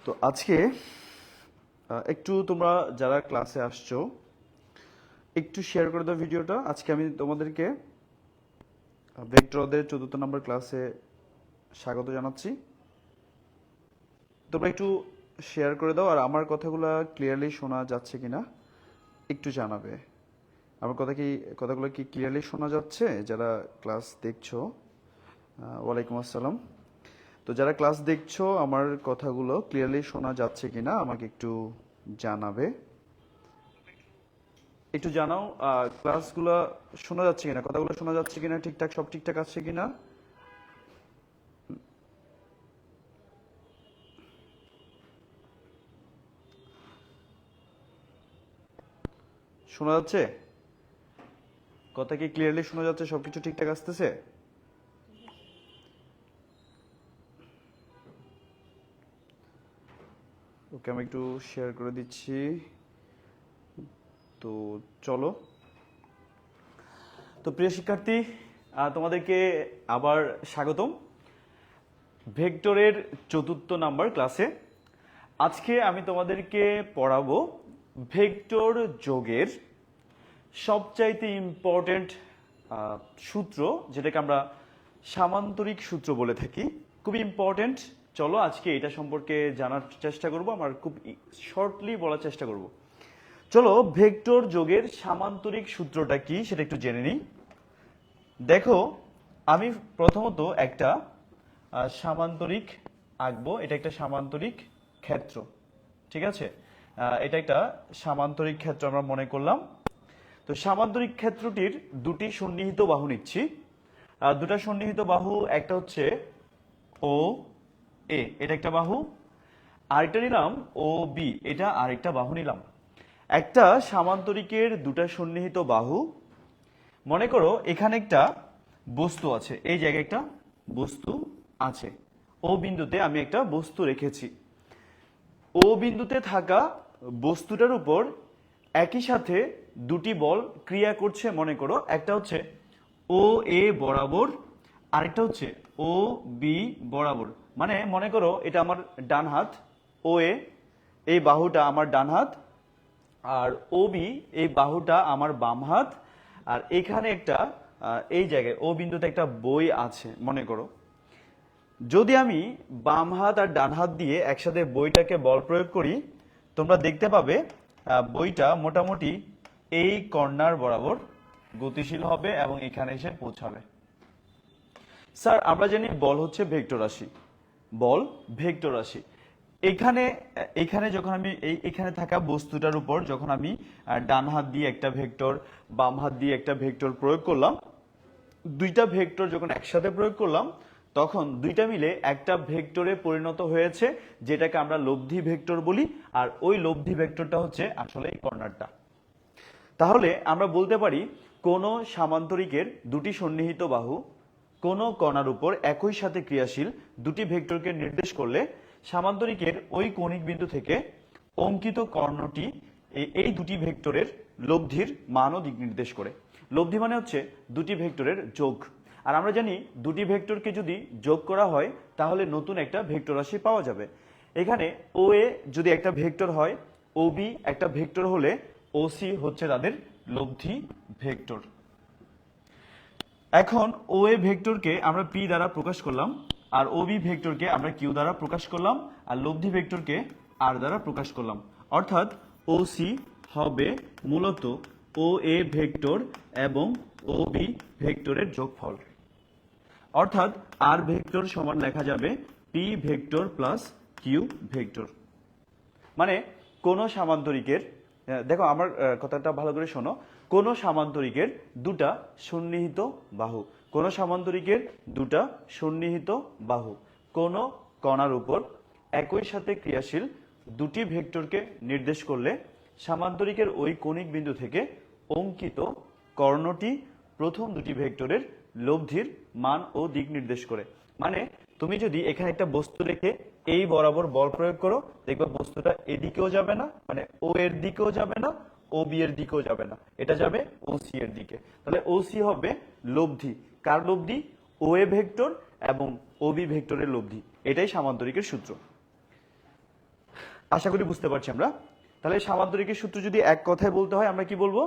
তো আজকে একটু তোমরা যারা ক্লাসে আসছো একটু শেয়ার করে দাও ভিডিওটা। আজকে আমি তোমাদেরকে ভেক্টরদের 4th নম্বর ক্লাসে স্বাগত জানাচ্ছি। তোমরা একটু শেয়ার করে দাও আর আমার কথাগুলো ক্লিয়ারলি শোনা যাচ্ছে কিনা একটু জানাবে। আমার কথাগুলো কি ক্লিয়ারলি শোনা যাচ্ছে? যারা ক্লাস দেখছো ওয়ালাইকুম আসসালাম। তো যারা ক্লাস দেখছো আমার কথাগুলো ক্লিয়ারলি শোনা যাচ্ছে কিনা আমাকে একটু জানাবে। একটু জানাও ক্লাসগুলো শোনা যাচ্ছে কিনা, কথাগুলো শোনা যাচ্ছে কিনা, ঠিকঠাক সব ঠিকঠাক আছে কিনা। শোনা যাচ্ছে? কথা কি ক্লিয়ারলি শোনা যাচ্ছে? সবকিছু ঠিকঠাক আসতেছে? ওকে, আমি একটু শেয়ার করে দিচ্ছি। তো চলো। তো প্রিয় শিক্ষার্থী, তোমাদেরকে আবার স্বাগতম ভেক্টরের 4th নাম্বার ক্লাসে। আজকে আমি তোমাদেরকে পড়াবো ভেক্টর যোগের সবচাইতে ইম্পর্টেন্ট সূত্র, যেটাকে আমরা সামান্তরিক সূত্র বলে থাকি। খুব ইম্পর্টেন্ট। চলো আজকে এটা সম্পর্কে জানার চেষ্টা করব, আমার খুব শর্টলি বলার চেষ্টা করব। চলো ভেক্টর যোগের সামান্তরিক সূত্রটা কি সেটা একটু জেনে নিই। দেখো, আমি প্রথমত একটা সামান্তরিক আঁকবো। এটা একটা সামান্তরিক ক্ষেত্র, ঠিক আছে? এটা একটা সামান্তরিক ক্ষেত্র আমরা মনে করলাম। তো সামান্তরিক ক্ষেত্রটির দুটি সন্নিহিত বাহু নিচ্ছি। দুটা সন্নিহিত বাহু, একটা হচ্ছে ও এ, এটা একটা বাহু। আরেকটা নিলাম ও বি, এটা আরেকটা বাহু নিলাম। একটা সামান্তরিকের দুটা সন্নিহিত বাহু, মনে করো এখানে একটা বস্তু আছে, এই জায়গায় একটা বস্তু আছে। ও বিন্দুতে আমি একটা বস্তু রেখেছি। ও বিন্দুতে থাকা বস্তুটার উপর একই সাথে দুটি বল ক্রিয়া করছে। মনে করো একটা হচ্ছে ও এ বরাবর, আরেকটা হচ্ছে ও বি বরাবর। মানে মনে করো এটা আমার ডান হাত, ও এ এই বাহুটা আমার ডান হাত, আর ও বি এই বাহুটা আমার বাম হাত। আর এখানে একটা এই জায়গায় ও বিন্দুতে একটা বই আছে মনে করো। যদি আমি বাম হাত আর ডান হাত দিয়ে একসাথে বইটাকে বল প্রয়োগ করি, তোমরা দেখতে পাবে বইটা মোটামুটি এই কর্নার বরাবর গতিশীল হবে এবং এখানে এসে পৌঁছাবে। স্যার, আমরা জানি বল হচ্ছে ভেক্টর রাশি। বল ভেক্টর রাশি। এখানে এখানে যখন আমি এখানে থাকা বস্তুটার উপর যখন আমি ডান হাত দিয়ে একটা ভেক্টর, বাম হাত দিয়ে একটা ভেক্টর প্রয়োগ করলাম, দুইটা ভেক্টর যখন একসাথে প্রয়োগ করলাম তখন দুইটা মিলে একটা ভেক্টরে পরিণত হয়েছে, যেটাকে আমরা লব্ধি ভেক্টর বলি। আর ওই লব্ধি ভেক্টরটা হচ্ছে আসলে এই কর্নারটা। তাহলে আমরা বলতে পারি কোন সামান্তরিকের দুটি সন্নিহিত বাহু কোন কণার উপর একই সাথে ক্রিয়াশীল দুটি ভেক্টরকে নির্দেশ করলে সামান্তরিকের ওই কৌণিক বিন্দু থেকে অঙ্কিত কর্ণটি এই দুটি ভেক্টরের লব্ধির মান ও দিক নির্দেশ করে। লব্ধি মানে হচ্ছে দুটি ভেক্টরের যোগ। আর আমরা জানি দুটি ভেক্টরকে যদি যোগ করা হয় তাহলে নতুন একটা ভেক্টর রাশি পাওয়া যাবে। এখানে ও এ যদি একটা ভেক্টর হয়, ও বি একটা ভেক্টর হলে ও সি হচ্ছে তাদের লব্ধি ভেক্টর। এখন ও এ ভেক্টরকে আমরা পি দ্বারা প্রকাশ করলাম, আর ও বি ভেক্টরকে আমরা কিউ দ্বারা প্রকাশ করলাম, আর লব্ধি ভেক্টরকে আর দ্বারা প্রকাশ করলাম। অর্থাৎ ও সি হবে মূলত ও এ ভেক্টর এবং ও বি ভেক্টরের যোগফল। অর্থাৎ আর ভেক্টর সমান লেখা যাবে P vector plus Q vector. মানে কোন সামান্তরিকের, দেখো আমার কথাটা ভালো করে শোনো, কোন সামান্তরিকের দুটা সন্নিহিত বাহু, কোন সামান্তরিকের দুটা সন্নিহিত বাহু কোন কণার উপর একই সাথে ক্রিয়াশীল দুটি ভেক্টরকে নির্দেশ করলে সামান্তরিকের ওই কৌণিক বিন্দু থেকে অঙ্কিত কর্ণটি প্রথম দুটি ভেক্টরের লব্ধির মান ও দিক নির্দেশ করে। মানে তুমি যদি এখানে একটা বস্তু রেখে এই বরাবর বল প্রয়োগ করো, দেখবে বস্তুটা এদিকেও যাবে না, মানে ও এর দিকেও যাবে না, ও বি এর দিকেও যাবে না, এটা যাবে ও সি এর দিকে। তাহলে ও সি হবে লব্ধি। কার লব্ধি? ও এ ভেক্টর এবং ও বি ভেক্টরের লব্ধি। এটাই সামান্তরিকের সূত্র। আশা করি বুঝতে পারছি আমরা। তাহলে সামান্তরিকের সূত্র যদি এক কথায় বলতে হয় আমরা কি বলবো?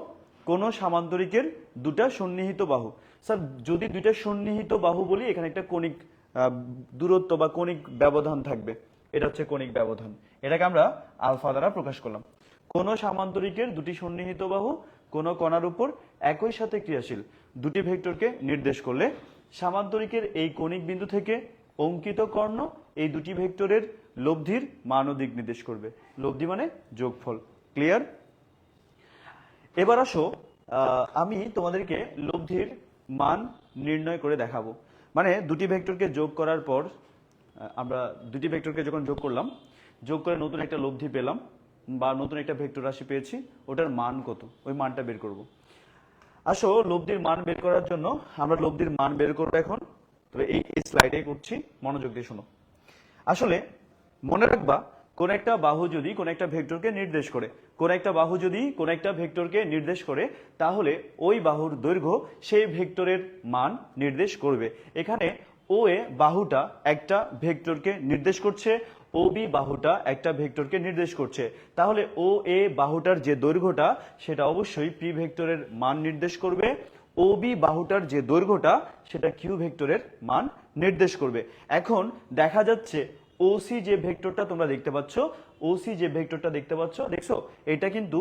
কোন সামান্তরিকের দুটা সন্নিহিত বাহু। স্যার যদি দুইটা সন্নিহিত বাহু বলি, এখানে একটা কণিক দূরত্ব বা কণিক ব্যবধান থাকবে, এটা হচ্ছে কণিক ব্যবধান। এটাকে আমরা আলফা দ্বারা প্রকাশ করলাম। কোন সামান্তরিকের দুটি সন্নিহিত বাহু কোন কণার উপর একই সাথে ক্রিয়াশীল দুটি ভেক্টরকে নির্দেশ করলে সামান্তরিকের এই কণিক বিন্দু থেকে অঙ্কিত কর্ণ এই দুটি ভেক্টরের লব্ধির মান ও দিক নির্দেশ করবে। লব্ধি মানে যোগফল। ক্লিয়ার? এবার আসো আমি তোমাদেরকে লব্ধির মান নির্ণয় করে দেখাবো। মানে দুটি ভেক্টরকে যোগ করার পর আমরা দুটি ভেক্টরকে যখন যোগ করলাম, যোগ করে নতুন একটা লব্ধি পেলাম বা নতুন একটা ভেক্টর রাশি পেয়েছি, ওটার মান কত ওই মানটা বের করব। আসো লব্ধির মান বের করার জন্য আমরা লব্ধির মান বের করবো এখন। তবে এই স্লাইডে করছি, মনোযোগ দিয়ে শোনো। আসলে মনে রাখবা, কোন একটা বাহু যদি কোন একটা ভেক্টরকে নির্দেশ করে, কোন একটা বাহু যদি কোন একটা ভেক্টরকে নির্দেশ করে, তাহলে ওই বাহুর দৈর্ঘ্য সেই ভেক্টরের মান নির্দেশ করবে। এখানে ও এ বাহুটা একটা ভেক্টরকে নির্দেশ করছে, ও বি বাহুটা একটা ভেক্টরকে নির্দেশ করছে। তাহলে ও এ বাহুটার যে দৈর্ঘ্যটা সেটা অবশ্যই পি ভেক্টরের মান নির্দেশ করবে। ও বি বাহুটার যে দৈর্ঘ্যটা সেটা কিউ ভেক্টরের মান নির্দেশ করবে। এখন দেখা যাচ্ছে ওসি যে ভেক্টরটা তোমরা দেখতে পাচ্ছ, ওসি যে ভেক্টরটা দেখতে পাচ্ছ, দেখছো এটা কিন্তু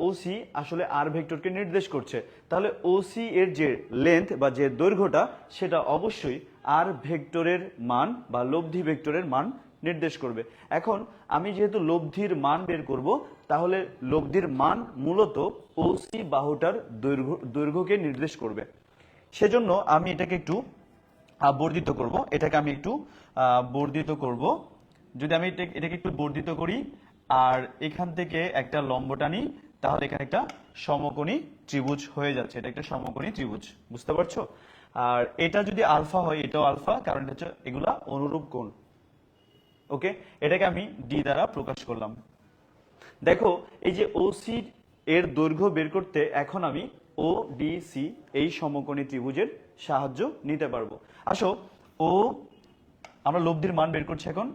ওসি আসলে আর ভেক্টরকে নির্দেশ করছে। তাহলে ওসি এর যে লেন্থ বা যে দৈর্ঘ্যটা সেটা অবশ্যই আর ভেক্টরের মান বা লব্ধি ভেক্টরের মান নির্দেশ করবে। এখন আমি যেহেতু লব্ধির মান বের করব, তাহলে লব্ধির মান মূলত ওসি বাহুটার দৈর্ঘ্যকে নির্দেশ করবে। সেজন্য আমি এটাকে একটু বর্ধিত করব, এটাকে আমি একটু বর্ধিত করব। যদি আমি এটাকে একটু বর্ধিত করি আর এখান থেকে একটা লম্ব টানি, তাহলে এখানে একটা সমকোণী ত্রিভুজ হয়ে যাচ্ছে। এটা একটা সমকোণী ত্রিভুজ, বুঝতে পারছো? আর এটা যদি আলফা হয়, এটাও আলফা, কারণ এটা হচ্ছে এগুলা অনুরূপ কোণ। ওকে, এটাকে আমি ডি দ্বারা প্রকাশ করলাম। দেখো এই যে ওসি এর দৈর্ঘ্য বের করতে এখন আমি ও ডি সি এই সমকোণী ত্রিভুজের সাহায্য নিতে পারবো। আসো ও আমরা লব্ধির মান বের করছি এখন।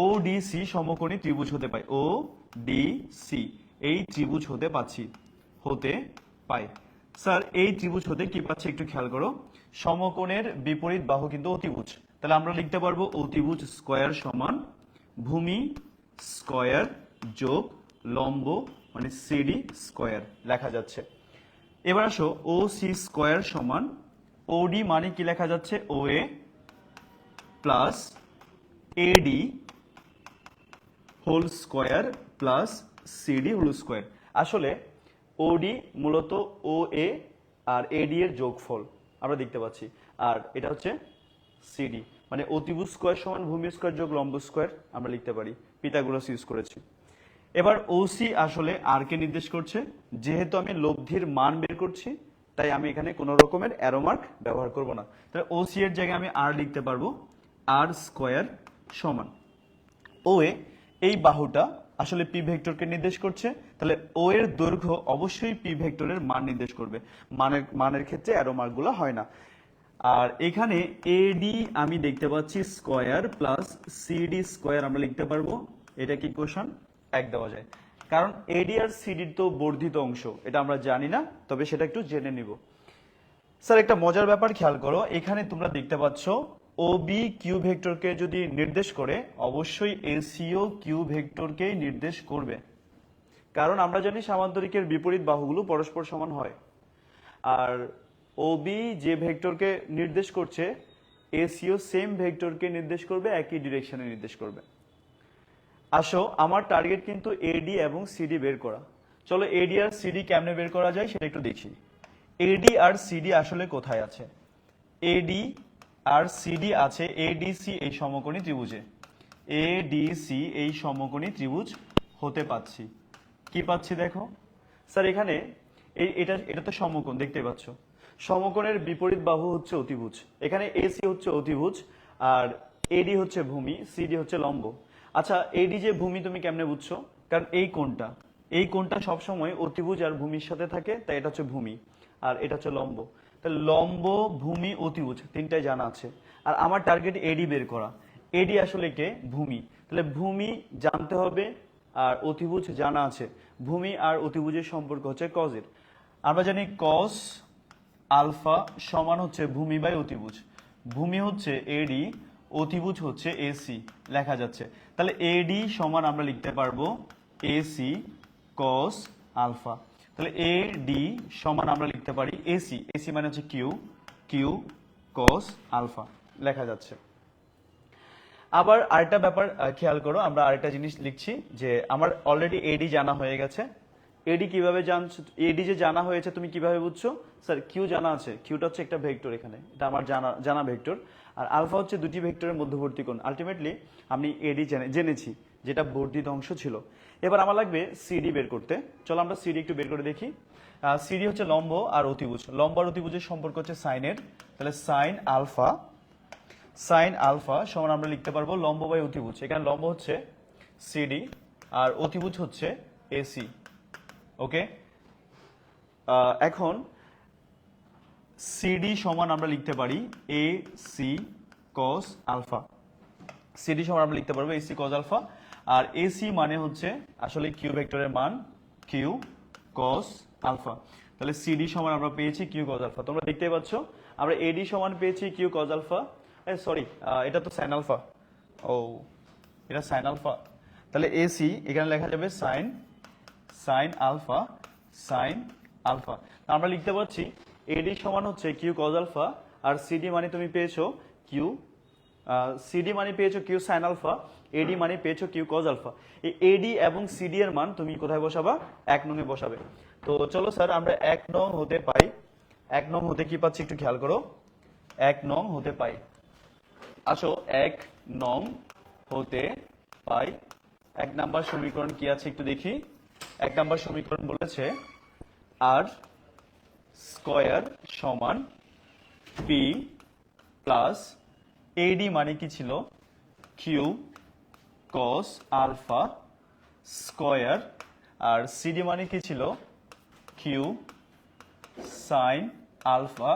ও ডি সি সমকোণী ত্রিভুজ হতে পাই, ও ডি সি এই ত্রিভুজ হতে পাই। স্যার এই ত্রিভুজ হতে কি পাচ্ছি একটু খেয়াল করো, সমকোণের বিপরীত বাহু কিন্তু অতিভুজ। তাহলে আমরা লিখতে পারবো অতিভুজ স্কয়ার সমান ভূমি স্কয়ার যোগ লম্ব মানে সিডি স্কয়ার লেখা যাচ্ছে। এবার আসো ও সি স্কয়ার সমান ওডি মানে কি লেখা যাচ্ছে, O A plus AD whole square plus CD whole square. আসলে ওডি মূলত ও এ আর এডি এর যোগফল আমরা দেখতে পাচ্ছি, আর এটা হচ্ছে সিডি মানে অতিভুজ স্কয়ার সমান ভূমি স্কয়ার যোগ লম্ব স্কয়ার আমরা লিখতে পারি, পিথাগোরাস ইউজ করেছি। এবার ওসি আসলে আর কে নির্দেশ করছে, যেহেতু আমি লব্ধির মান বের করছি তাই আমি এখানে কোনো রকমের অ্যারো মার্ক ব্যবহার করব না। তাহলে ওসি এর জায়গায় আমি আর লিখতে পারবো আর স্কয়ার সমান ও এ এই বাহুটা আসলে পি ভেক্টরকে নির্দেশ করছে, তাহলে ও এর দৈর্ঘ্য অবশ্যই পি ভেক্টরের মান নির্দেশ করবে। মানের ক্ষেত্রে অ্যারো মার্কগুলো হয় না। আর এখানে এডি আমি দেখতে পাচ্ছি স্কয়ার প্লাস সিডি স্কয়ার আমরা লিখতে পারবো। এটা কি ইকুয়েশন 1 দেওয়া যায়, কারণ এডি আর সিডির তো বর্ধিত অংশ, এটা আমরা জানি না, তবে সেটা একটু জেনে নিব। স্যার একটা মজার ব্যাপার খেয়াল করো, এখানে তোমরা দেখতে পাচ্ছ ও বি কিউ ভেক্টরকে যদি নির্দেশ করে অবশ্যই এসিও কিউ ভেক্টরকে নির্দেশ করবে, কারণ আমরা জানি সামান্তরিকের বিপরীত বাহুগুলো পরস্পর সমান হয়। আর ও বি যে ভেক্টরকে নির্দেশ করছে এসিও সেম ভেক্টরকে নির্দেশ করবে, একই ডিরেকশনে নির্দেশ করবে। আসো আমার টার্গেট কিন্তু এডি এবং সিডি বের করা। চলো এডি আর সিডি কেমনে বের করা যায় সেটা একটু দেখি। এডি আর সিডি আসলে কোথায় আছে? এডি আর সিডি আছে এডিসি এই সমকোণী ত্রিভুজে। এডিসি এই সমকোণী ত্রিভুজ হতে পাচ্ছি। কি পাচ্ছি দেখো স্যার, এখানে এটা তো সমকোণ দেখতে পাচ্ছ, সমকোণের বিপরীত বাহু হচ্ছে অতিভুজ। এখানে এসি হচ্ছে অতিভুজ আর এডি হচ্ছে ভূমি, সিডি হচ্ছে লম্ব। আচ্ছা এডি যে ভূমি তুমি কেমনে বুঝছো? কারণ এই কোণটা সবসময় অতিভুজ আর ভূমির সাথে থাকে, তাই এটা হচ্ছে ভূমি আর এটা হচ্ছে লম্ব। তাহলে লম্ব ভূমি অতিভুজ তিনটাই জানা আছে, আর আমার টার্গেট এডি বের করা। এডি আসলে কে? ভূমি। তাহলে ভূমি জানতে হবে আর অতিভুজ জানা আছে। ভূমি আর অতিভুজের সম্পর্ক হচ্ছে কজের। আমরা জানি কস আলফা সমান হচ্ছে ভূমি বাই অতিভুজ। ভূমি হচ্ছে এডি, অতিভুজ হচ্ছে এসি, লেখা যাচ্ছে। তাহলে এডি সমান আমরা লিখতে পারবো এসি কস আলফা। তাহলে এডি সমান আমরা লিখতে পারি এসি, এসি মানে হচ্ছে কিউ, কিউ কস আলফা, লেখা যাচ্ছে। আবার আরেকটা ব্যাপার খেয়াল করো, আমরা আরেকটা জিনিস লিখছি যে আমার অলরেডি এডি জানা হয়ে গেছে। এডি কিভাবে জানছো? এডি যে জানা হয়েছে তুমি কিভাবে বুঝছো? স্যার কিউ জানা আছে, কিউটা হচ্ছে একটা ভেক্টর, এখানে এটা আমার জানা ভেক্টর, আর আলফা হচ্ছে দুটি ভেক্টরের মধ্যবর্তী কোণ। আলটিমেটলি আমি এডি জেনেছি, যেটা বর্ধিত অংশ ছিল। এবার আমার লাগবে সিডি বের করতে। চলো আমরা সিডি একটু বের করে দেখি। সিডি হচ্ছে লম্ব আর অতিভুজ। লম্ব আর অতিভুজের সম্পর্ক হচ্ছে সাইনের। তাহলে সাইন আলফা, সাইন আলফা সমান আমরা লিখতে পারবো লম্ব বাই অতিভুজ। এখানে লম্ব হচ্ছে সিডি আর অতিভুজ হচ্ছে এসি। ওকে, এখন সিডি সমান আমরা লিখতে পারি A C cos alpha. CD সমান আমরা লিখতে পারবো এসি কস আলফা, আর এসি মানে হচ্ছে আসলে কিউ ভেক্টরের মান কিউ কস আলফা। তাহলে সিডি সমান আমরা পেয়েছি কিউ কস আলফা। তোমরা দেখতেই পাচ্ছ আমরা এডি সমান পেয়েছি কিউ কস আলফা, সরি এটা তো সাইন আলফা, ও এটা সাইন আলফা। তাহলে এসি এখানে লেখা যাবে sine, sine alpha, sine alpha. আমরা লিখতে পাচ্ছি এডি সমান হচ্ছে কিউ কজ আলফা, আর সিডি মানে তুমি পেয়েছো কিউ, সিডি মানে পেয়েছো কিউ সাইন আলফা, এডি মানে পেয়েছো কিউ কজ আলফা। এই এডি এবং সিডি এর মান তুমি কোথায় বসাবা? 1 নং এ বসাবে। তো চলো স্যার আমরা 1 নং হতে পাই, 1 নং হতে কি পাচ্ছি একটু খেয়াল করো। 1 নং হতে পাই, আসো 1 নং হতে পাই। 1 নাম্বার সমীকরণ কি আছে একটু দেখি। 1 নাম্বার সমীকরণ বলেছে আর স্কয়ার সমান পি প্লাস এডি মানে কি ছিল? কিউ কস আলফা স্কয়ার, আর সিডি মানে কি ছিল? Q sine alpha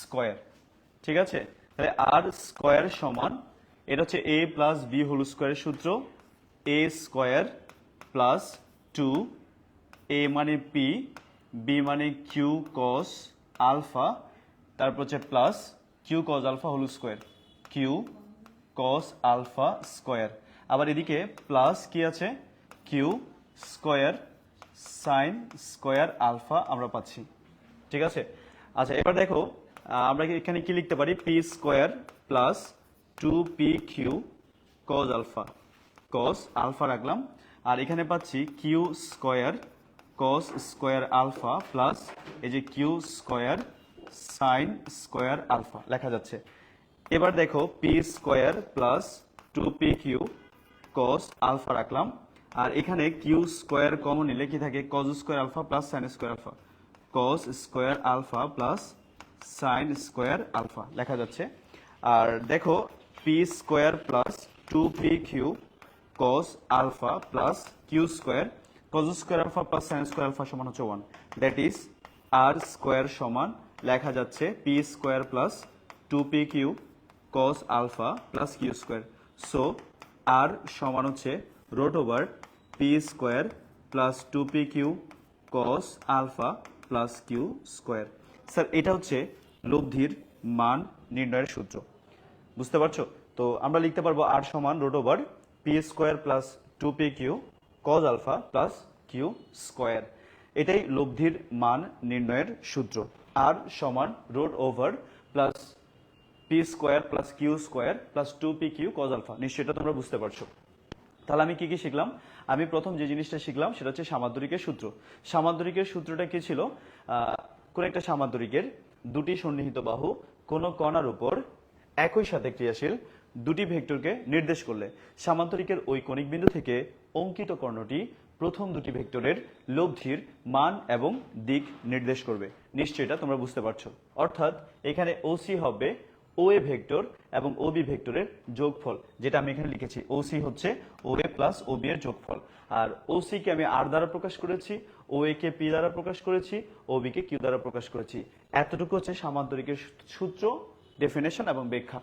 square. ঠিক আছে, তাহলে আর স্কয়ার সমান, এটা হচ্ছে এ প্লাস বি হোল স্কয়ারের সূত্র, এ স্কয়ার প্লাস 2 এ মানে পি, বি মানে কিউ কস আলফা, তারপর হচ্ছে plus Q cos alpha whole square, Q cos alpha square. আবার এদিকে প্লাস কি আছে? Q square sine square alpha আমরা পাচ্ছি। ঠিক আছে, আচ্ছা এবার দেখো আমরা এখানে কি লিখতে পারি? P square plus 2p Q cos alpha, cos alpha রাখলাম, আর এখানে পাচ্ছি Q square cos square alpha plus এই যে Q square sine square alpha লেখা যাচ্ছে। এবার দেখো P square plus 2p Q cos alpha রাখলাম, আর এখানে কিউ স্কয়ার কমন নিলে কি থাকে? Cos square alpha plus sine square alpha, cos square alpha plus sine square alpha লেখা যাচ্ছে। আর দেখো P square plus 2p Q cos alpha plus Q square, cos square alpha plus sine square alpha সমান হচ্ছে 1, that is R square সমান লেখা যাচ্ছে P square plus 2p Q cos alpha plus Q square. So R সমান হচ্ছে root over P square plus 2p Q cos alpha plus Q square. Sir এটা হচ্ছে লব্ধির মান নির্ণয়ের সূত্র, বুঝতে পারছো? তো আমরা লিখতে পারবো আর সমান root over P square plus 2p Q cos alpha plus Q square. এটাই লব্ধির মান নির্ণয়ের সূত্র, আর সমান root over plus P square plus Q square plus 2p Q cos alpha. নিশ্চয়ই এটা তোমরা বুঝতে পারছো। তাহলে আমি কি কি শিখলাম? আমি প্রথম যে জিনিসটা শিখলাম সেটা হচ্ছে সামান্তরিকের সূত্র। সামান্তরিকের সূত্রটা কি ছিল? কোন একটা সামান্তরিকের দুটি সন্নিহিত বাহু কোন কণার উপর একই সাথে ক্রিয়াশীল দুটি ভেক্টরকে নির্দেশ করলে সামান্তরিকের ওই কণিক বিন্দু থেকে অঙ্কিত কর্ণটি প্রথম দুটি ভেক্টরের লব্ধির মান এবং দিক নির্দেশ করবে। নিশ্চয়ই এটা তোমরা বুঝতে পারছো। অর্থাৎ এখানে ওসি হবে ওএ ভেক্টর এবং ওবি ভেক্টরের যোগফল, যেটা আমি এখানে লিখেছি। ওসি হচ্ছে ওএ প্লাস ওবি এর যোগফল, আর ওসি কে আমি আর দ্বারা প্রকাশ করেছি, ওএ কে পি দ্বারা প্রকাশ করেছি, ওবি কে কিউ দ্বারা প্রকাশ করেছি। এতটুকু হচ্ছে সামান্তরিকের সূত্র, ডেফিনেশন এবং ব্যাখ্যা।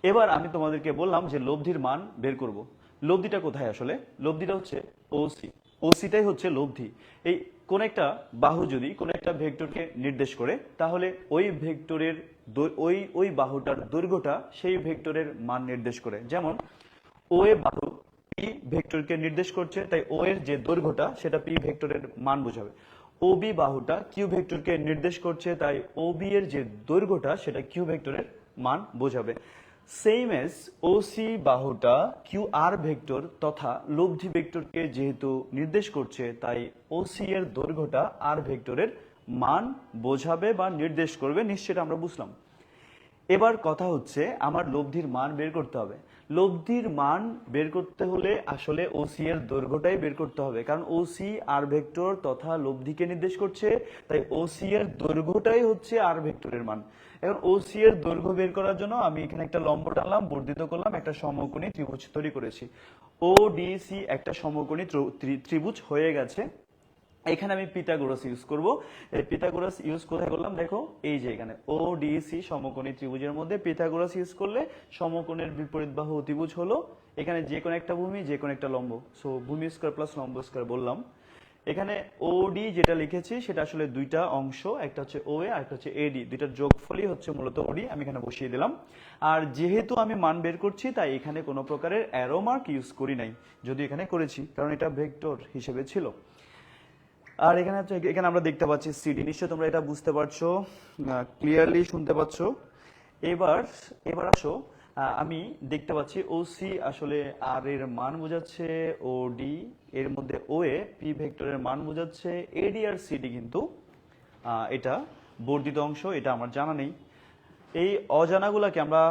এবার আমি তোমাদেরকে বললাম যে লব্ধির মান বের করব। লব্ধিটা কোথায় আসলে? লব্ধিটা হচ্ছে ওসি। ওসিটাই হচ্ছে লব্ধি। এই কোন একটা বাহু যদি কোন একটা ভেক্টরকে নির্দেশ করে, তাহলে ওই ভেক্টরের ওই বাহুটার দৈর্ঘ্যটা সেই ভেক্টরের মান নির্দেশ করে। যেমন ও এ বাহু পি ভেক্টরকে নির্দেশ করছে, তাই ও এর যে দৈর্ঘ্যটা সেটা পি ভেক্টরের মান বোঝাবে। ও বি বাহুটা কিউ ভেক্টরকে নির্দেশ করছে, তাই ও বি এর যে দৈর্ঘ্যটা সেটা কিউ ভেক্টরের মান বোঝাবে। সেম এস ওসি বাহুটা কিউ আর ভেক্টর তথা লব্ধি ভেক্টরকে যেহেতু নির্দেশ করছে, তাই ওসি এর দৈর্ঘ্যটা আর ভেক্টরের মান বোঝাবে বা নির্দেশ করবে। নিশ্চয়ই আমরা বুঝলাম। এবার কথা হচ্ছে আমার লব্ধির মান বের করতে হবে। লব্ধির মান বের করতে হলে আসলে ওসি এর দৈর্ঘ্যটাই বের করতে হবে, কারণ ওসি আর ভেক্টর তথা লব্ধিকে নির্দেশ করছে, তাই ওসি এর দৈর্ঘ্যটাই হচ্ছে আর ভেক্টরের মান। এখন ওসি এর দৈর্ঘ্য বের করার জন্য আমি এখানে একটা লম্ব টানলাম, বর্ধিত করলাম, একটা সমকোণী ত্রিভুজ তৈরি করেছি। ও ডি সি একটা সমকোণী ত্রিভুজ হয়ে গেছে। এখানে আমি পিথাগোরাস ইউজ করব। এই পিথাগোরাস ইউজ কোথায় করলাম দেখো, এই যে এখানে ও ডি সি সমকোণী ত্রিভুজের মধ্যে পিথাগোরাস ইউজ করলে সমকোণের বিপরীত বাহু অতিভুজ হলো। এখানে যে কোনো একটা ভূমি, যে কোনো একটা লম্ব, সো ভূমি স্কয়ার প্লাস লম্ব স্কয়ার বললাম। এখানে ওডি যেটা লিখেছি সেটা আসলে দুইটা অংশ, একটা হচ্ছে ও এ আর একটা হচ্ছে এডি, দুইটার যোগফলই হচ্ছে মূলত ওডি। আমি এখানে বসিয়ে দিলাম। আর যেহেতু আমি মান বের করছি, তাই এখানে কোনো প্রকারের অ্যারো মার্ক ইউজ করি নাই, যদি এখানে করেছি কারণ এটা ভেক্টর হিসেবে ছিল। আর এখানে আমরা দেখতে পাচ্ছি সিডি, নিশ্চয় তোমরা এটা বুঝতে পারছো, ক্লিয়ারলি শুনতে পাচ্ছো। এবার এবার আসো, আমি দেখতে পাচ্ছি ওসি আসলে আর এর মান বোঝাচ্ছে, ও ডি এর মধ্যে ও এ পি ভেক্টরের মান বোঝাচ্ছে, এডি আর সিডি কিন্তু এটা বর্ধিত অংশ, এটা আমার জানা নেই। এই অজানাগুলোকে আমরা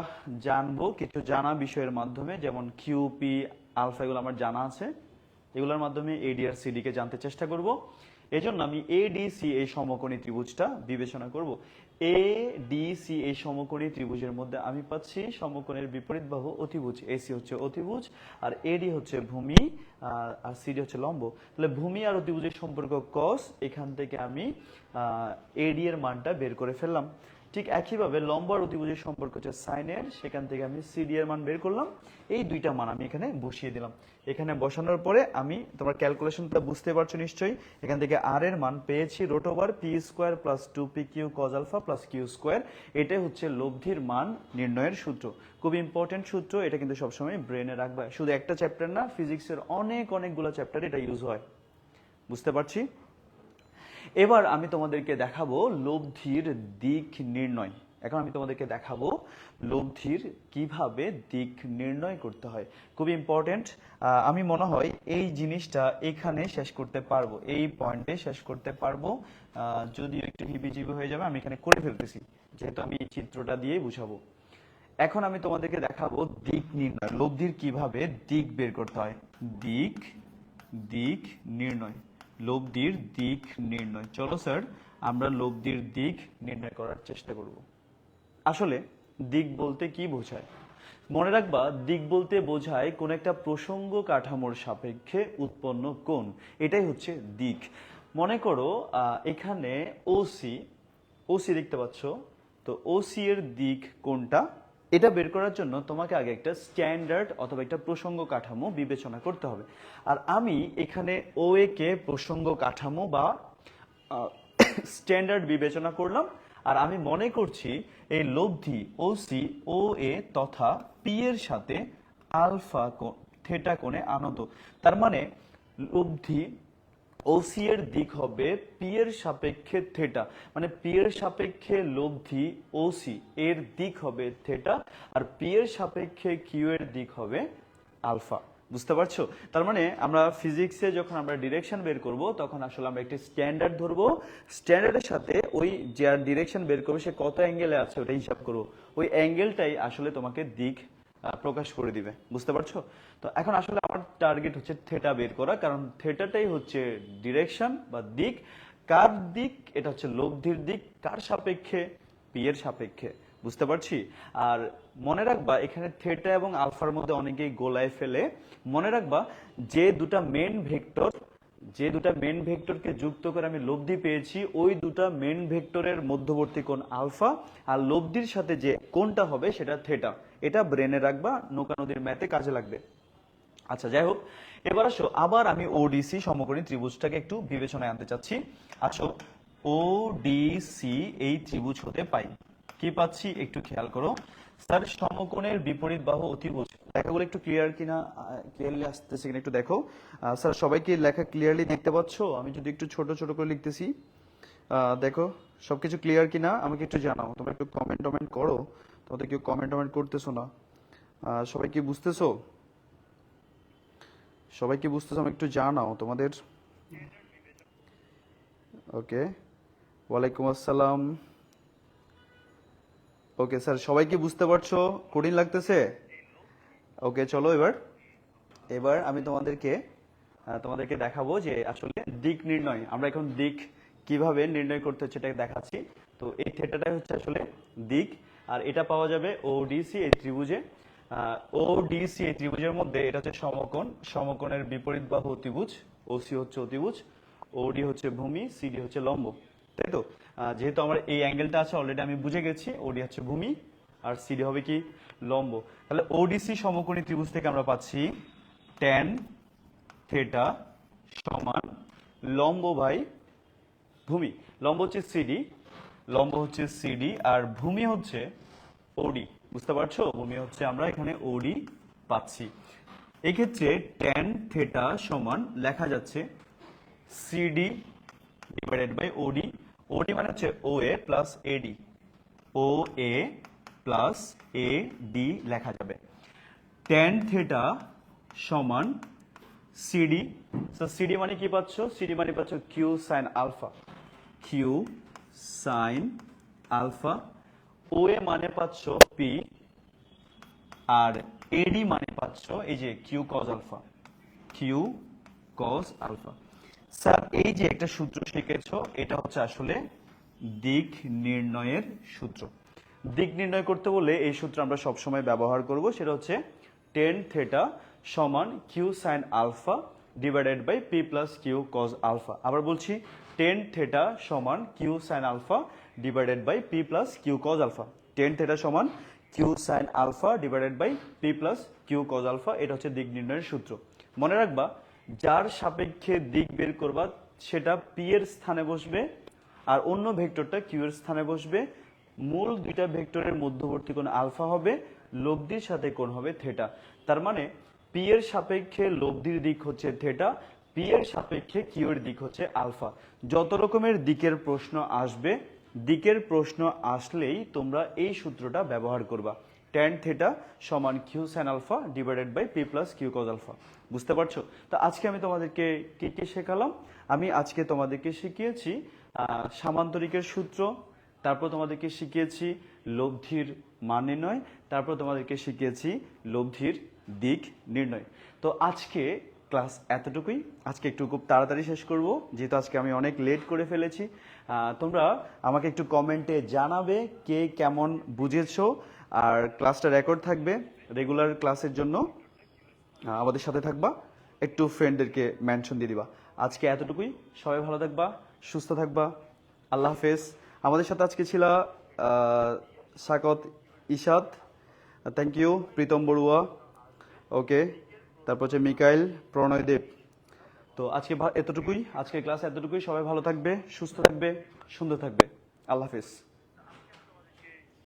জানবো কিছু জানা বিষয়ের মাধ্যমে, যেমন কিউ পি আলফা এগুলো আমার জানা আছে, এগুলোর মাধ্যমে এডি আর সিডি কে জানতে চেষ্টা করব। এজন্য আমি এডিসি এই সমকোণী ত্রিভুজটা বিবেচনা করব। এডিসি এই সমকোণী ত্রিভুজের মধ্যে আমি পাচ্ছি সমকোণের বিপরীত বাহু অতিভুজ। এসি হচ্ছে অতিভুজ আর এডি হচ্ছে ভূমি আর সিডি হচ্ছে লম্ব। তাহলে ভূমি আর অতিভুজের সম্পর্ক কস, এখান থেকে আমি এডি এর মানটা বের করে ফেললাম। ঠিক একইভাবে লম্ব আর অতিভুজের সম্পর্ক হচ্ছে সাইনের, সেখান থেকে আমি সিডি এর মান বের করলাম। এই দুইটা মান আমি এখানে বসিয়ে দিলাম। এখানে বসানোর পরে আমি, তোমার ক্যালকুলেশনটা বুঝতে পারছো নিশ্চয়ই, এখান থেকে আর এর মান পেয়েছি root over P square plus 2p3 cos alpha plus Q square. এটাই হচ্ছে লব্ধির মান নির্ণয়ের সূত্র। খুব ইম্পর্টেন্ট সূত্র, এটা কিন্তু সবসময় ব্রেনে রাখবা। শুধু একটা চ্যাপ্টার না, ফিজিক্সের অনেকগুলো চ্যাপ্টারে এটা ইউজ হয়। বুঝতে পারছি? এবার আমি তোমাদেরকে দেখাবো লব্ধির দিক নির্ণয়। এখন আমি তোমাদেরকে দেখাবো লব্ধির কিভাবে দিক নির্ণয় করতে হয়। খুব ইম্পর্টেন্ট। আমি মনে হয় এই জিনিসটা এখানে শেষ করতে পারবো, এই পয়েন্টে শেষ করতে পারবো। যদিও একটু হিবিজিবি হয়ে যাবে, আমি এখানে করে ফেলতেছি যেহেতু আমি এই চিত্রটা দিয়েই বুঝাবো। এখন আমি তোমাদেরকে দেখাবো দিক নির্ণয়, লব্ধির কিভাবে দিক বের করতে হয়। দিক দিক নির্ণয়, লব্ধির দিক নির্ণয়। চলো স্যার, আমরা লব্ধির দিক নির্ণয় করার চেষ্টা করব। আসলে দিক বলতে কি বোঝায়? মনে রাখবা, দিক বলতে বোঝায় কোন একটা প্রসঙ্গ কাঠামোর সাপেক্ষে উৎপন্ন কোণ, এটাই হচ্ছে দিক। মনে করো এখানে ওসি ওসি দেখতে পাচ্ছ, তো ওসি এর দিক কোনটা, এটা বের করার জন্য তোমাকে আগে একটা স্ট্যান্ডার্ড অথবা একটা প্রসঙ্গ কাঠামো বিবেচনা করতে হবে। আর আমি এখানে ও এ কে প্রসঙ্গ কাঠামো বা স্ট্যান্ডার্ড বিবেচনা করলাম। আর আমি মনে করছি এই লব্ধি ওসি ও এ তথা পি এর সাথে আলফা থেটা কোণে আনত। তার মানে লব্ধি ওসি এর দিক হবে পি এর সাপেক্ষে থেটা, মানে পি এর সাপেক্ষে লব্ধি ওসি এর দিক হবে থেটা, আর পি এর সাপেক্ষে কিউ এর দিক হবে আলফা। বুঝতে পারছো? তার মানে আমরা ফিজিক্সে যখন আমরা ডিরেকশন বের করব, তখন আসলে আমরা একটি স্ট্যান্ডার্ড ধরবো, স্ট্যান্ডার্ডের সাথে ওই যার ডিরেকশন বের করবে সে কত অ্যাঙ্গেলে আছে ওটা হিসাব করবো। ওই অ্যাঙ্গেলটাই আসলে তোমাকে দিক প্রকাশ করে দিবে। বুঝতে পারছো? তো এখন আসলে আমার টার্গেট হচ্ছে থেটা বের করা, কারণ থেটাটাই হচ্ছে ডিরেকশন বা দিক। কার দিক? এটা হচ্ছে লব্ধির দিক। কার সাপেক্ষে? পি এর সাপেক্ষে। বুঝতে পারছি? আর মনে রাখবা, এখানে থেটা এবং আলফার মধ্যে অনেকেই গোলায় ফেলে। মনে রাখবা, যে দুটা মেন ভেক্টরকে যুক্ত করে আমি লব্ধি পেয়েছি, ওই দুটা মেন ভেক্টরের মধ্যবর্তী কোণ আলফা, আর লব্ধির সাথে যে কোণটা হবে সেটা থেটা। এটা ব্রেনে রাখবা, নৌকা নদীর ম্যাথে কাজে লাগবে। আচ্ছা, যাই হোক, এবার আসো আবার আমি ওডিসি সমকোণী ত্রিভুজটাকে একটু বিবেচনায় আনতে চাচ্ছি। আসো, ওডিসি এই ত্রিভুজ হতে পাই কি পাচ্ছি একটু খেয়াল করো। স্যার সমকোণের বিপরীত বাহু অতিভুজ, লেখাগুলো একটু ক্লিয়ার কিনা, ক্লিয়ারলি আসতেছে কিনা একটু দেখো। স্যার সবাই কি লেখা ক্লিয়ারলি দেখতে পাচ্ছো? আমি যদি একটু ছোট ছোট করে লিখতেছি, দেখো সবকিছু ক্লিয়ার কিনা আমাকে একটু জানাও। তোমরা একটু কমেন্ট টমেন্ট করো, তোমাদের কেউ কমেন্ট টমেন্ট করতেছো না। সবাই কি বুঝতেছো? সবাই কি বুঝতেছো? আমি একটু জানাও তোমাদের। ওকে, ওয়ালাইকুম আসসালাম। ওকে স্যার, সবাই কি বুঝতে পারছো? কঠিন লাগতেছে? ওকে, চলো এবার এবার আমি তোমাদেরকে দেখাবো যে আসলে দিক নির্ণয়, আমরা এখন দিক কিভাবে নির্ণয় করতে হচ্ছে এটা দেখাচ্ছি। তো এই থিটাটাই হচ্ছে আসলে দিক, আর এটা পাওয়া যাবে ওডিসি এই ত্রিভুজে। ওডিসি এই ত্রিভুজের মধ্যে এটা হচ্ছে সমকোণ, সমকোণের বিপরীত বাহু অতিভুজ, ওসি হচ্ছে অতিভুজ, ওডি হচ্ছে ভূমি, সিডি হচ্ছে লম্ব, তাই তো? যেহেতু আমার এই অ্যাঙ্গেলটা আছে অলরেডি আমি বুঝে গেছি, ওডি হচ্ছে ভূমি আর সিডি হবে কি লম্ব। তাহলে ওডিসি সমকোণী ত্রিভুজ থেকে আমরা পাচ্ছি ট্যান থেটা সমান লম্ব বাই ভূমি। লম্ব হচ্ছে সিডি, লম্ব হচ্ছে সিডি আর ভূমি হচ্ছে ওডি। বুঝতে পারছো? ভূমি হচ্ছে আমরা এখানে ওডি পাচ্ছি। এক্ষেত্রে ট্যান থেটা সমান লেখা যাচ্ছে সিডি ডিভাইডেড বাই ওডি। ওডি মানে হচ্ছে O A plus AD, O A plus A D লেখা যাবে। ট্যান থেটা সমান সিডি। সিডি মানে কি পাচ্ছ? সিডি মানে পাচ্ছ Q sine alpha, Q sine alpha. O A মানে পাচ্ছ পি, আর এডি মানে পাচ্ছ এই যে Q cos alpha, Q cos alpha. Sir এই যে একটা সূত্র শিখেছ, এটা হচ্ছে আসলে দিক নির্ণয়ের সূত্র। দিক নির্ণয় করতে বলে এই সূত্র আমরা সবসময় ব্যবহার করব, সেটা হচ্ছে টেন থেটা সমান Q sine alpha divided by P plus Q cos alpha. আবার বলছি, টেন থেটা সমান Q sine alpha divided by P plus Q cos alpha. Tan theta সমান Q sine alpha divided by P plus Q cos alpha, এটা হচ্ছে দিক নির্ণয়ের সূত্র। মনে রাখবা, যার সাপেক্ষে দিক বের করবা সেটা পি এর স্থানে বসবে আর অন্য ভেক্টরটা কিউ এর স্থানে বসবে। মূল দুইটা ভেক্টরের মধ্যবর্তী কোণ আলফা হবে, লব্ধির সাথে কোণ হবে থেটা। তার মানে পি এর সাপেক্ষে লব্ধির দিক হচ্ছে থেটা, পি এর সাপেক্ষে কিউ এর দিক হচ্ছে আলফা। যত রকমের দিকের প্রশ্ন আসবে, দিকের প্রশ্ন আসলেই তোমরা এই সূত্রটা ব্যবহার করবা, ট্যান থেটা সমান Q sine alpha divided by P plus Q cos alpha. বুঝতে পারছো? তো আজকে আমি তোমাদেরকে কি কি শেখালাম? আমি আজকে তোমাদেরকে শিখিয়েছি সামান্তরিকের সূত্র, তারপর তোমাদেরকে শিখিয়েছি লব্ধির মান নির্ণয়, তারপর তোমাদেরকে শিখিয়েছি লব্ধির দিক নির্ণয়। তো আজকে ক্লাস এতটুকুই। আজকে একটু খুব তাড়াতাড়ি শেষ করব, যেহেতু আজকে আমি অনেক লেট করে ফেলেছি। তোমরা আমাকে একটু কমেন্টে জানাবে কে কেমন বুঝেছো। আর ক্লাসটা রেকর্ড থাকবে, রেগুলার ক্লাসের জন্য আমাদের সাথে থাকবা, একটু ফ্রেন্ডদেরকে মেনশন দিয়ে দিবা। আজকে এতটুকুই, সবাই ভালো থাকবা, সুস্থ থাকবা, আল্লাহ হাফেজ। আমাদের সাথে আজকে ছিল সাকত ইশাদ, থ্যাংক ইউ, প্রীতম বড়ুয়া, ওকে, তারপর হচ্ছে মিকাইল, প্রণয় দেব। তো আজকে এতটুকুই, আজকে ক্লাস এতটুকুই। সবাই ভালো থাকবে, সুস্থ থাকবে, সুন্দর থাকবে। আল্লাহ হাফেজ।